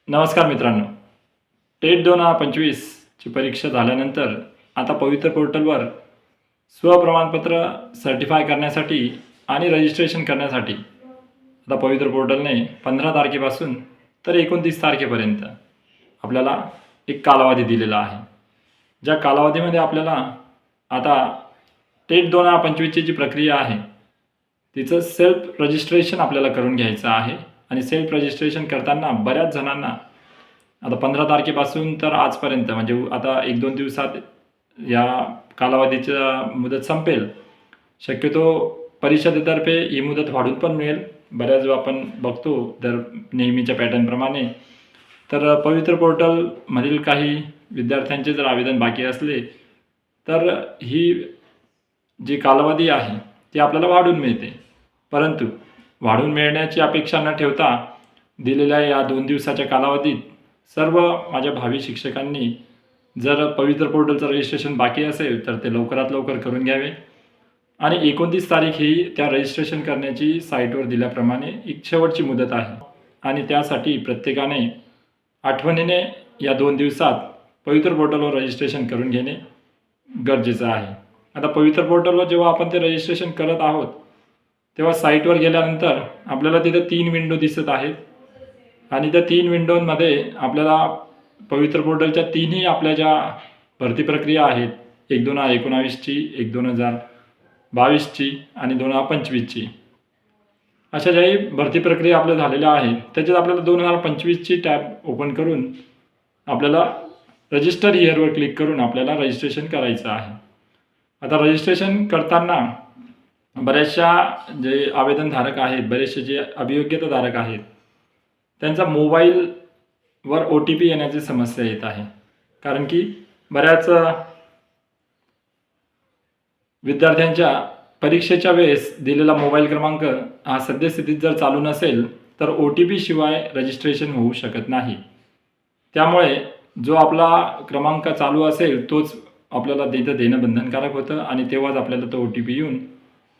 नमस्कार मित्रांनो. टेट 2025ची परीक्षा झाल्यानंतर आता पवित्र पोर्टलवर स्वप्रमाणपत्र सर्टिफाय करण्यासाठी आणि रजिस्ट्रेशन करण्यासाठी आता पवित्र पोर्टलने 15 तारखेपासून तर 29 तारखेपर्यंत आपल्याला एक कालावधी दिलेला आहे. ज्या कालावधीमध्ये आपल्याला आता टेट 2025ची जी प्रक्रिया आहे तिचं सेल्फ रजिस्ट्रेशन आपल्याला करून घ्यायचं आहे. आणि सेल्फ रजिस्ट्रेशन करताना बऱ्याच जणांना आता 15 तारखेपासून तर आजपर्यंत म्हणजे आता 1-2 दिवसात या कालावधीचा मुदत संपेल. शक्यतो परिषदेतर्फे ही मुदत वाढून पण मिळेल. बऱ्याच वेळा आपण बघतो दर नेहमीच्या पॅटर्नप्रमाणे. तर पवित्र पोर्टलमधील काही विद्यार्थ्यांचे जर आवेदन बाकी असले तर ही जी कालावधी आहे ती आपल्याला वाढून मिळते. परंतु वाढून मिळण्याची अपेक्षा न ठेवता दिलेल्या या 2 दिवसाच्या कालावधीत सर्व माझ्या भावी शिक्षकांनी जर पवित्र पोर्टलचं रजिस्ट्रेशन बाकी असेल तर ते लवकरात लवकर करून घ्यावे. आणि 29 तारीख ही त्या रजिस्ट्रेशन करण्याची साईटवर दिल्याप्रमाणे एक शेवटची मुदत आहे. आणि त्यासाठी प्रत्येकाने आठवणीने या 2 दिवसात पवित्र पोर्टलवर रजिस्ट्रेशन करून घेणे गरजेचं आहे. आता पवित्र पोर्टलवर जेव्हा आपण ते रजिस्ट्रेशन करत आहोत तेव्हा साईटवर गेल्यानंतर आपल्याला तिथे 3 विंडो दिसत आहेत. आणि त्या 3 विंडोमध्ये आपल्याला पवित्र पोर्टलच्या तिन्ही आपल्या ज्या भरती प्रक्रिया आहेत 1-2019ची, 1-2022ची आणि 2025ची अशा ज्याही भरती प्रक्रिया आपल्या झालेल्या आहेत त्याच्यात आपल्याला 2025ची टॅब ओपन करून आपल्याला रजिस्टर हिअरवर क्लिक करून आपल्याला रजिस्ट्रेशन करायचं आहे. आता रजिस्ट्रेशन करताना बऱ्याचशा जे आवेदनधारक आहेत, बरेचसे जे अभियोग्यताधारक आहेत त्यांचा मोबाईलवर OTP येण्याची समस्या येत आहे. कारण की बऱ्याच विद्यार्थ्यांच्या परीक्षेच्या वेळेस दिलेला मोबाईल क्रमांक हा सद्यस्थितीत जर चालू नसेल तर OTP शिवाय रजिस्ट्रेशन होऊ शकत नाही. त्यामुळे जो आपला क्रमांक चालू असेल तोच आपल्याला तिथं देणं बंधनकारक होतं आणि तेव्हाच आपल्याला तो OTP येऊन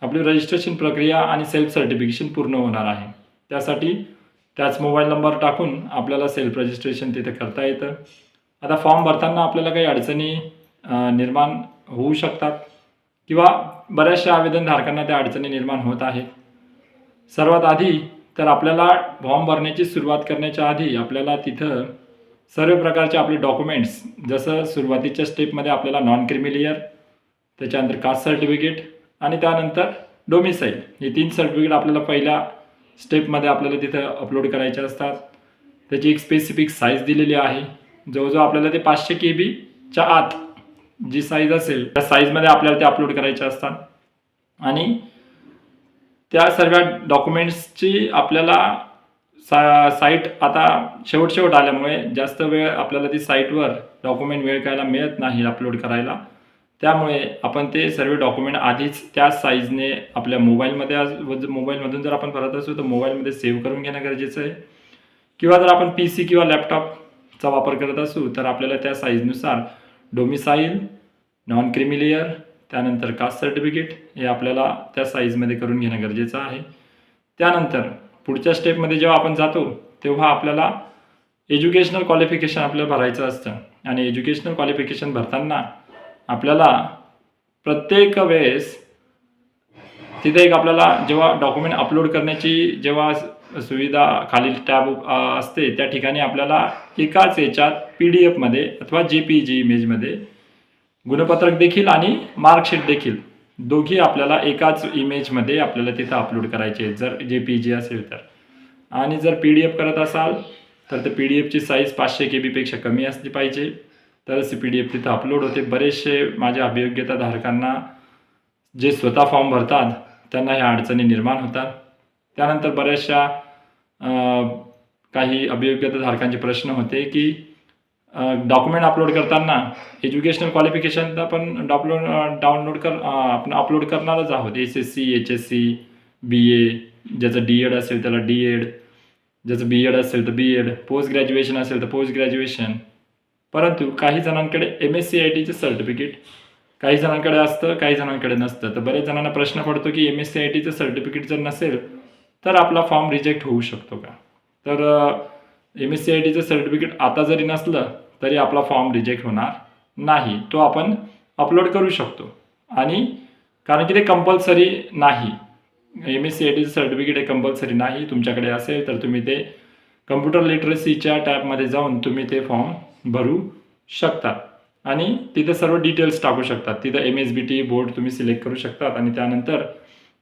आपली रजिस्ट्रेशन प्रक्रिया आणि सेल्फ सर्टिफिकेशन पूर्ण होणार आहे. त्यासाठी त्याच मोबाईल नंबर टाकून आपल्याला सेल्फ रजिस्ट्रेशन तिथे करता येतं. आता फॉर्म भरताना आपल्याला काही अडचणी निर्माण होऊ शकतात किंवा बऱ्याचशा आवेदनधारकांना त्या अडचणी निर्माण होत आहेत. सर्वात आधी तर आपल्याला फॉर्म भरण्याची सुरुवात करण्याच्या आधी आपल्याला तिथं सर्व प्रकारचे आपले डॉक्युमेंट्स जसं सुरुवातीच्या स्टेपमध्ये आपल्याला नॉन क्रिमिलियर, त्याच्यानंतर कास्ट सर्टिफिकेट आणि त्यानंतर डोमिसाईल हे 3 सर्टिफिकेट आपल्याला पहिल्या स्टेपमध्ये आपल्याला तिथं अपलोड करायचे असतात. त्याची एक स्पेसिफिक साईज दिलेली आहे. जवळजवळ आपल्याला ते 500 KBच्या आत जी साईज असेल त्या साईजमध्ये आपल्याला ते अपलोड करायचे असतात. आणि त्या सर्व डॉक्युमेंट्सची आपल्याला साईट आता शेवट आल्यामुळे जास्त वेळ आपल्याला ती साईटवर डॉक्युमेंट वेळ करायला मिळत नाही अपलोड करायला. त्यामुळे आपण ते सर्व डॉक्युमेंट आधीच त्या साईजने आपल्या मोबाईलमधून जर आपण भरत असू तर मोबाईलमध्ये सेव्ह करून घेणं गरजेचं आहे. किंवा जर आपण PC किंवा लॅपटॉपचा वापर करत असू तर आपल्याला त्या साईजनुसार डोमिसाईल, नॉन क्रिमिलियर, त्यानंतर कास्ट सर्टिफिकेट हे आपल्याला त्या साईजमध्ये करून घेणं गरजेचं आहे. त्यानंतर पुढच्या स्टेपमध्ये जेव्हा आपण जातो तेव्हा आपल्याला एज्युकेशनल क्वालिफिकेशन आपल्याला भरायचं असतं. आणि एज्युकेशनल क्वालिफिकेशन भरताना आपल्याला प्रत्येक वेळेस तिथे एक आपल्याला जेव्हा डॉक्युमेंट अपलोड करण्याची जेव्हा सुविधा खालील टॅब असते त्या ठिकाणी आपल्याला एकाच याच्यात PDF अथवा JPG इमेजमध्ये गुणपत्रक देखील आणि मार्कशीट देखील दोघी आपल्याला एकाच इमेजमध्ये आपल्याला तिथं अपलोड करायचे जर JPG असेल तर. आणि जर PDF करत असाल तर ते PDFची साईज 500 KBपेक्षा कमी असली पाहिजे तरच PDF तिथं अपलोड होते. बरेचसे माझ्या अभियोग्यताधारकांना जे स्वतः फॉर्म भरतात त्यांना ह्या अडचणी निर्माण होतात. त्यानंतर बऱ्याचशा काही अभियोग्यताधारकांचे प्रश्न होते की डॉक्युमेंट अपलोड करताना एज्युकेशनल क्वालिफिकेशन आपण आपण अपलोड करणारच आहोत. SSC, HSC, BA, ज्याचं DED असेल त्याला DED, ज्याचं BED असेल तर BED, पोस्ट ग्रॅज्युएशन असेल तर पोस्ट ग्रॅज्युएशन. परंतु काही जणांकडे MSc-ITचं सर्टिफिकेट काही जणांकडे असतं, काही जणांकडे नसतं. तर बरेच जणांना प्रश्न पडतो की MSc-ITचं सर्टिफिकेट जर नसेल तर आपला फॉर्म रिजेक्ट होऊ शकतो का. तर MSc-ITचं सर्टिफिकेट आता जरी नसलं तरी आपला फॉर्म रिजेक्ट होणार नाही, तो आपण अपलोड करू शकतो. आणि कारण की ते कंपल्सरी नाही, MSc-ITचं सर्टिफिकेट हे कंपल्सरी नाही. तुमच्याकडे असेल तर तुम्ही ते कम्प्युटर लिटरसीच्या टॅबमध्ये जाऊन तुम्ही ते फॉर्म भरू शकता आणि तिथं सर्व डिटेल्स टाकू शकतात. तिथं MSBT बोर्ड तुम्ही सिलेक्ट करू शकतात आणि त्यानंतर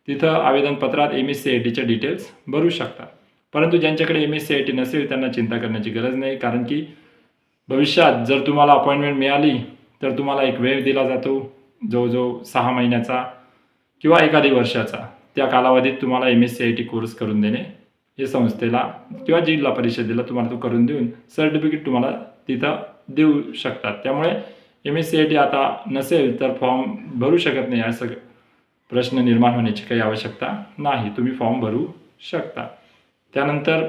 तिथं आवेदनपत्रात MSc-ITच्या डिटेल्स भरू शकता. परंतु ज्यांच्याकडे MSc-IT नसेल त्यांना चिंता करण्याची गरज नाही, कारण की भविष्यात जर तुम्हाला अपॉइंटमेंट मिळाली तर तुम्हाला एक वेळ दिला जातो, जवळजवळ 6 महिन्याचा किंवा एखादी वर्षाचा. त्या कालावधीत तुम्हाला MSc-IT कोर्स करून देणे हे संस्थेला किंवा जिल्हा परिषदेला तुम्हाला तो करून देऊन सर्टिफिकेट तुम्हाला तिथं देऊ शकतात. त्यामुळे MSc-IT आता नसेल तर फॉर्म भरू शकत नाही असं प्रश्न निर्माण होण्याची काही आवश्यकता नाही. तुम्ही फॉर्म भरू शकता. त्यानंतर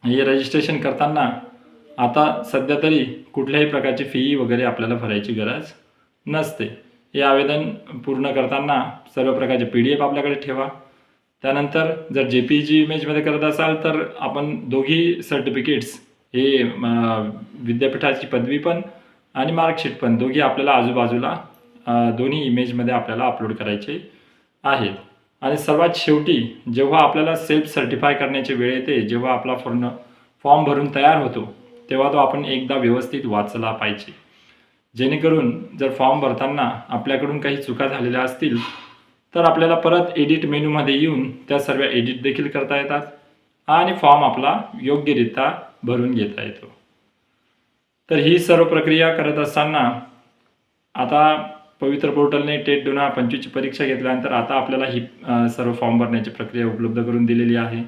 हे रजिस्ट्रेशन करताना आता सध्या तरी कुठल्याही प्रकारची फी वगैरे आपल्याला भरायची गरज नसते. हे आवेदन पूर्ण करताना सर्व प्रकारचे PDF आपल्याकडे ठेवा. त्यानंतर जर JPG इमेजमध्ये करत असाल तर आपण दोघी सर्टिफिकेट्स हे विद्यापीठाची पदवी पण आणि मार्कशीट पण दोघी आपल्याला आजूबाजूला दोन्ही इमेजमध्ये आपल्याला अपलोड करायचे आहेत. आणि सर्वात शेवटी जेव्हा आपल्याला सेल्फ सर्टिफाय करण्याची वेळ येते, जेव्हा आपला फॉर्म भरून तयार होतो, तेव्हा तो आपण एकदा व्यवस्थित वाचला पाहिजे, जेणेकरून जर फॉर्म भरताना आपल्याकडून काही चुका झालेल्या असतील तर आपल्याला परत एडिट मेनूमध्ये येऊन त्या सर्व एडिट देखील करता येतात आणि फॉर्म आपला योग्यरित्या भरून घेता येतो. तर ही सर्व प्रक्रिया करत असताना आता पवित्र पोर्टलने टेट 2025ची परीक्षा घेतल्यानंतर आता आपल्याला ही सर्व फॉर्म भरण्याची प्रक्रिया उपलब्ध करून दिलेली आहे.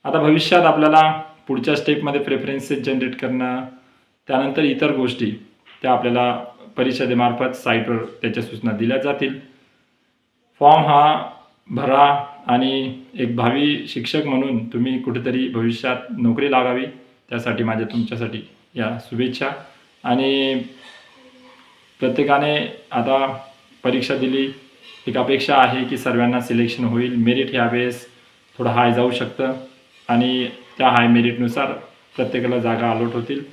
आता भविष्यात आपल्याला पुढच्या स्टेपमध्ये प्रेफरन्सेस जनरेट करणं, त्यानंतर इतर गोष्टी त्या आपल्याला परिषदेमार्फत साईटवर त्याच्या सूचना दिल्या जातील. फॉर्म हा भरा आणि एक भावी शिक्षक म्हणून तुम्ही कुठेतरी भविष्यात नोकरी लागावी, त्यासाठी माझ्या तुमच्यासाठी या शुभेच्छा. आणि प्रत्येकाने आता परीक्षा दिली, एक अपेक्षा आहे की सर्वांना सिलेक्शन होईल. मेरिट ह्यावेळेस थोडं हाय जाऊ शकतं आणि त्या हाय मेरिटनुसार प्रत्येकाला जागा अलॉट होतील.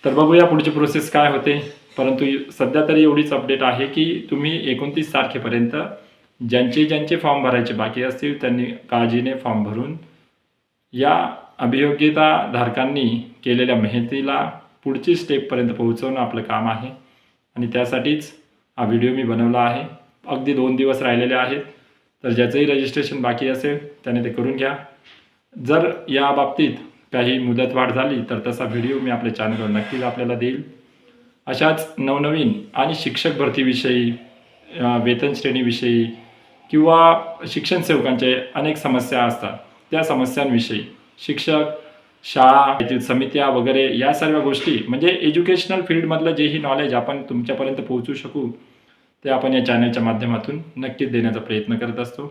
तर बघूया पुढची प्रोसेस काय होते. परंतु सध्या तरी एवढीच अपडेट आहे की तुम्ही 29 तारखेपर्यंत ज्यांचे फॉर्म भरायचे बाकी असतील त्यांनी काळजीने फॉर्म भरून या अभियोग्यताधारकांनी केलेल्या मेहनतीला पुढची स्टेपपर्यंत पोहोचवणं आपलं काम आहे आणि त्यासाठीच हा व्हिडिओ मी बनवला आहे. अगदी 2 दिवस राहिलेले आहेत, तर ज्याचंही रजिस्ट्रेशन बाकी असेल त्याने ते करून घ्या. जर या बाबतीत काही मुदतवाढ झाली तर तसा व्हिडिओ मी आपल्या चॅनलवर नक्कीच आपल्याला देईल. अशाच नवनवीन आणि शिक्षक भरतीविषयी, वेतन श्रेणीविषयी किंवा शिक्षण सेवकांचे अनेक समस्या असतात, त्या समस्यांविषयी, शिक्षक, शाळा, समित्या वगैरे या सर्व गोष्टी म्हणजे एज्युकेशनल फील्डमधलं जेही नॉलेज आपण तुमच्यापर्यंत पोहोचू शकू ते आपण या चॅनलच्या माध्यमातून नक्कीच देण्याचा प्रयत्न करत असतो.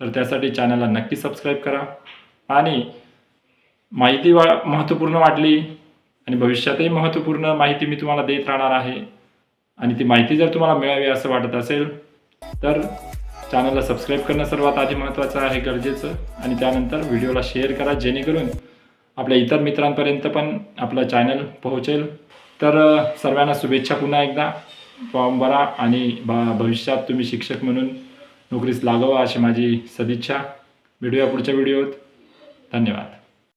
तर त्यासाठी चॅनलला नक्की सबस्क्राईब करा आणि माहिती महत्त्वपूर्ण वाटली आणि भविष्यातही महत्त्वपूर्ण माहिती मी तुम्हाला देत राहणार आहे आणि ती माहिती जर तुम्हाला मिळावी असं वाटत असेल तर चॅनलला सबस्क्राईब करणं सर्वात आधी महत्त्वाचं आहे, गरजेचं. आणि त्यानंतर व्हिडिओला शेअर करा जेणेकरून आपल्या इतर मित्रांपर्यंत पण आपला चॅनल पोहोचेल. तर सर्वांना शुभेच्छा पुन्हा एकदा. फॉर्म भरा आणि भविष्यात तुम्ही शिक्षक म्हणून नोकरीस लागावा अशी माझी सदिच्छा. भेटूया पुढच्या व्हिडिओत. धन्यवाद.